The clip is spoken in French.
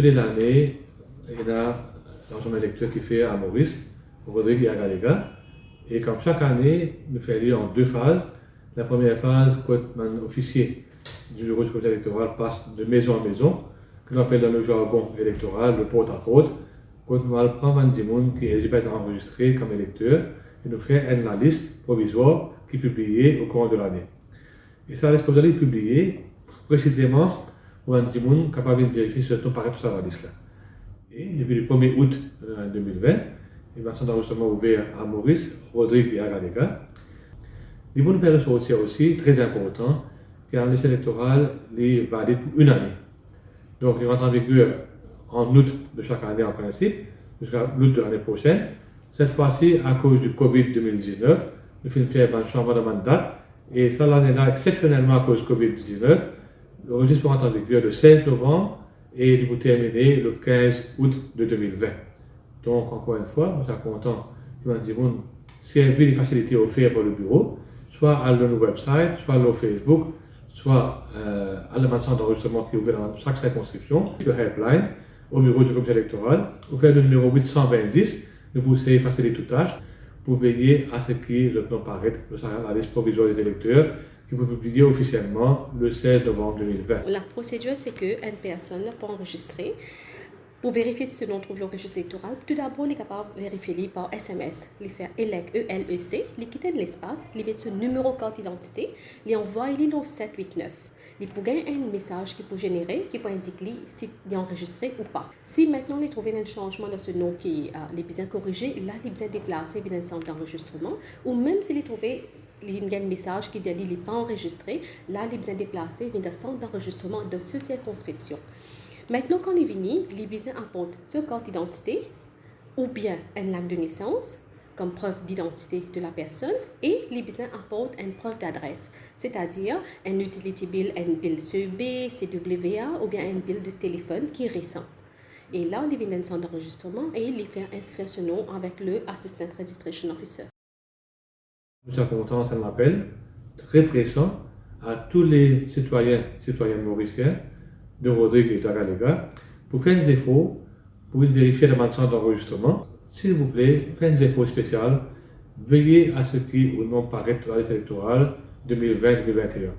Toutes les années, il y a un électeur qui fait à Maurice, Rodrigue et Agalega. Et comme chaque année, nous faisons en deux phases. La première phase, quand un officier du bureau du comité électoral passe de maison en maison, que l'on appelle dans le jargon électoral le porte-à-porte, quand on prend un monde qui est éligible à être enregistré comme électeur, et nous fait la liste provisoire qui est publiée au cours de l'année. Et ça, vous allez publier précisément pour un monde capable de vérifier si le nom paraît tout ça dans la liste. Et depuis le 1er août 2020, il va être enregistrement ouvert à Maurice, Rodrigue et à Galega. Les bons faire ressortir aussi, très important, car la liste électorale est valide pour une année. Donc, il rentre en vigueur en août de chaque année en principe, jusqu'à l'août de l'année prochaine. Cette fois-ci, à cause du Covid-2019, nous faisons faire un changement de date. Et ça, l'année-là, exceptionnellement à cause du Covid-19, le registre rentre en vigueur le 16 novembre et il va terminer le 15 août de 2020. Donc, encore une fois, nous sommes contents que nous servir les facilités offertes par le bureau, soit à notre website, soit à Facebook, soit à la centre d'enregistrement qui est ouvert dans chaque circonscription, le helpline, au bureau du comité électoral, ou faire le numéro 820, nous vous faciliter toute tâche pour veiller à ce qui le plan paraître la liste provisoire des électeurs qui vous publier officiellement le 16 novembre 2020. La procédure, c'est qu'une personne peut enregistrer. Pour vérifier si ce nom trouve le registre électoral, tout d'abord, il est capable de vérifier par SMS. Il fait ELEC, E-L-E-C, il quitte l'espace, il met ce numéro carte d'identité, il envoie il est au 789. Il peut gagner un message qui peut générer, qui peut indiquer s'il est enregistré ou pas. Si maintenant il trouve un changement dans ce nom qui est bien corrigé, là il est bien déplacé dans un centre d'enregistrement, ou même s'il est trouvé il y a un message qui dit qu'il n'est pas enregistré, là il est bien déplacé dans un centre d'enregistrement de cette circonscription. Maintenant, quand il est venu, les besoins apportent ce carte d'identité ou bien un acte de naissance comme preuve d'identité de la personne et les besoins apportent une preuve d'adresse, c'est-à-dire un utility bill, un bill CEB, CWA ou bien un bill de téléphone qui est récent. Et là, il vient dans un centre d'enregistrement et il fait inscrire ce nom avec le Assistant Registration Officer. Nous sommes contents, c'est un appel très pressant à tous les citoyens mauriciens de Rodrigue et d'Agalega pour faire des efforts pour vérifier le centre d'enregistrement. S'il vous plaît, faites des efforts spéciaux. Veillez à ce qui ou non paraît dans la liste électorale 2020-2021.